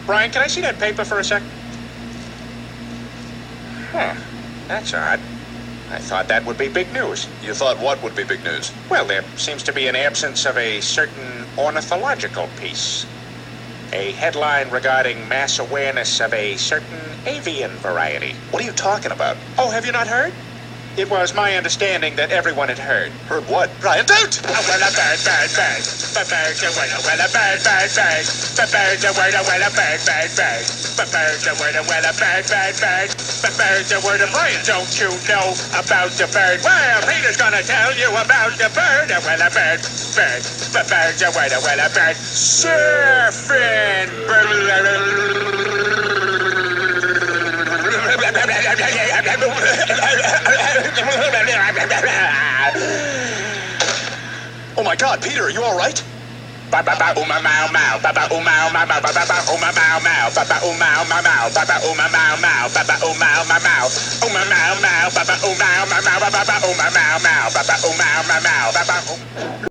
Brian, can I see that paper for a sec? Huh. That's odd. I thought that would be big news. You thought what would be big news? Well, there seems to be an absence of a certain ornithological piece. A headline regarding mass awareness of a certain avian variety. What are you talking about? Oh, have you not heard? It was my understanding that everyone had heard. Heard what? Brian, don't! Oh, well, a bird, bird, bird. The bird's a winner, well, a bird, bird, bird. The bird's a winner, well, a bird, bird, bird. The bird's a winner, well, a bird, bird, bird. The bird's a winner, Brian, don't you know about the bird? Well, Peter's gonna tell you about the bird. Well, a bird, bird. The bird's a winner, well, a bird. Surfing. Oh my God, Peter, are you all right? Ba ba ba uma mau mau ba ba uma mau mau ba ba ba uma mau mau ba ba uma mau mau ba ba uma mau mau ba ba uma mau mau uma mau mau ba ba uma mau mau ba ba uma mau mau ba ba uma mau mau ba ba